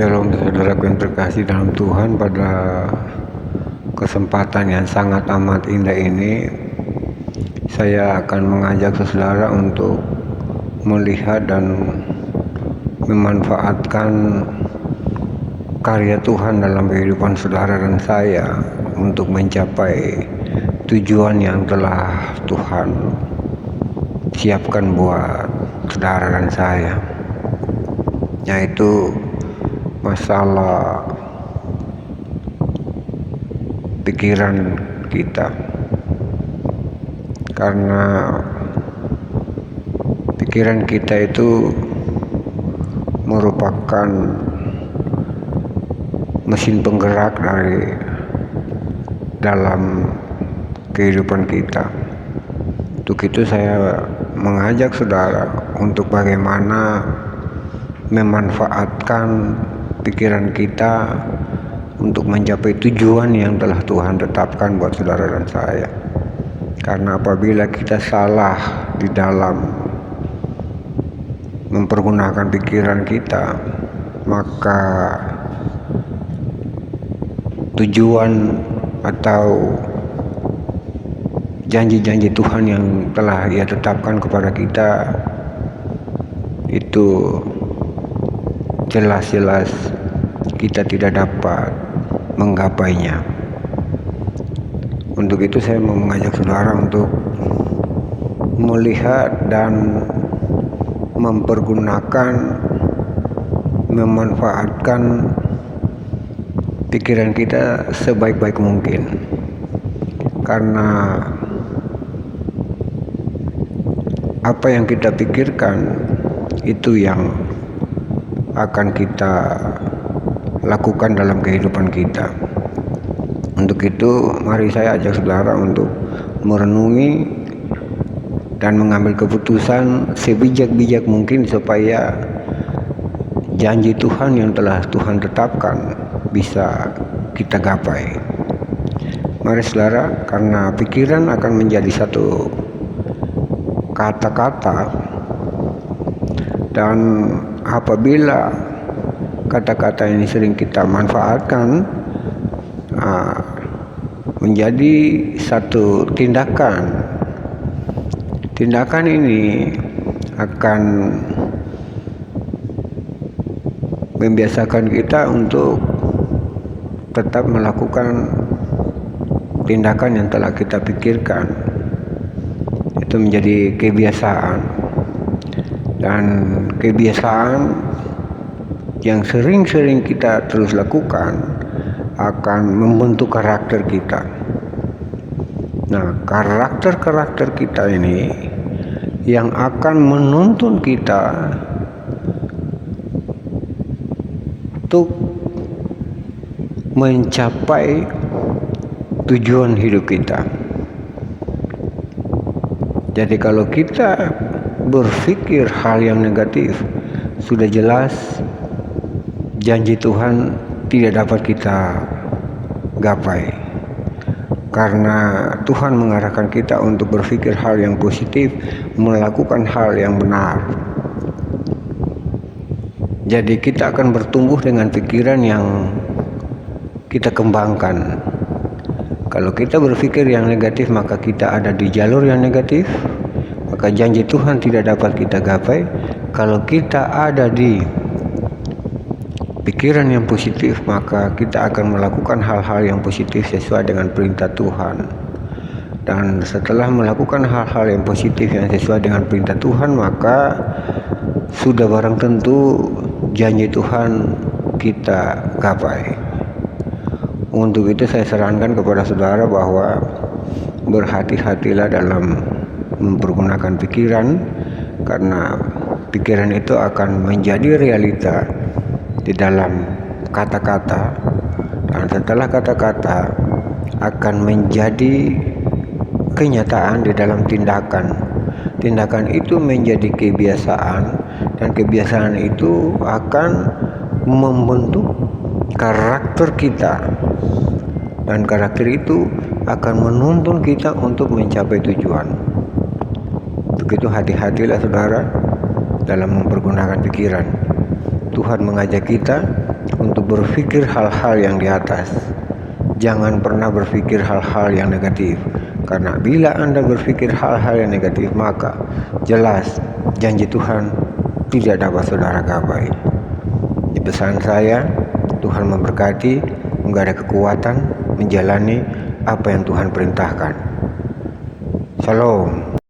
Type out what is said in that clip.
Shalom saudaraku yang terkasih dalam Tuhan. Pada kesempatan yang sangat amat indah ini, saya akan mengajak saudara untuk melihat dan memanfaatkan karya Tuhan dalam kehidupan saudara dan saya untuk mencapai tujuan yang telah Tuhan siapkan buat saudara dan saya, yaitu masalah pikiran kita. Karena pikiran kita itu merupakan mesin penggerak dari dalam kehidupan kita. Untuk itu saya mengajak saudara untuk bagaimana memanfaatkan pikiran kita untuk mencapai tujuan yang telah Tuhan tetapkan buat saudara dan saya. Karena apabila kita salah di dalam mempergunakan pikiran kita, maka tujuan atau janji-janji Tuhan yang telah Ia tetapkan kepada kita itu jelas-jelas kita tidak dapat menggapainya. Untuk itu saya mau mengajak saudara untuk melihat dan memanfaatkan pikiran kita sebaik-baik mungkin. Karena apa yang kita pikirkan itu yang akan kita lakukan dalam kehidupan kita. Untuk itu mari saya ajak saudara untuk merenungi dan mengambil keputusan sebijak-bijak mungkin supaya janji Tuhan yang telah Tuhan tetapkan bisa kita gapai. Mari saudara, karena pikiran akan menjadi satu kata-kata, dan apabila kata-kata ini sering kita manfaatkan menjadi satu tindakan. Tindakan ini akan membiasakan kita untuk tetap melakukan tindakan yang telah kita pikirkan. Itu menjadi kebiasaan, dan kebiasaan yang sering-sering kita terus lakukan akan membentuk karakter kita. Nah, karakter kita ini yang akan menuntun kita untuk mencapai tujuan hidup kita. Jadi kalau kita berpikir hal yang negatif, sudah jelas janji Tuhan tidak dapat kita gapai. Karena Tuhan mengarahkan kita untuk berpikir hal yang positif, melakukan hal yang benar. Jadi kita akan bertumbuh dengan pikiran yang kita kembangkan. Kalau kita berpikir yang negatif, maka kita ada di jalur yang negatif, maka janji Tuhan tidak dapat kita gapai. Kalau kita ada di pikiran yang positif, maka kita akan melakukan hal-hal yang positif sesuai dengan perintah Tuhan. Dan setelah melakukan hal-hal yang positif yang sesuai dengan perintah Tuhan, maka sudah barang tentu janji Tuhan kita gapai. Untuk itu saya sarankan kepada saudara bahwa berhati-hatilah dalam mempergunakan pikiran, karena pikiran itu akan menjadi realita di dalam kata-kata, dan setelah kata-kata akan menjadi kenyataan di dalam tindakan. Tindakan itu menjadi kebiasaan, dan kebiasaan itu akan membentuk karakter kita, dan karakter itu akan menuntun kita untuk mencapai tujuan. Begitu hati-hatilah saudara dalam mempergunakan pikiran. Tuhan mengajak kita berpikir hal-hal yang di atas. Jangan pernah berpikir hal-hal yang negatif, karena bila Anda berpikir hal-hal yang negatif, maka jelas janji Tuhan tidak dapat saudara gapai. Di pesan saya, Tuhan memberkati, enggak ada kekuatan menjalani apa yang Tuhan perintahkan. Shalom.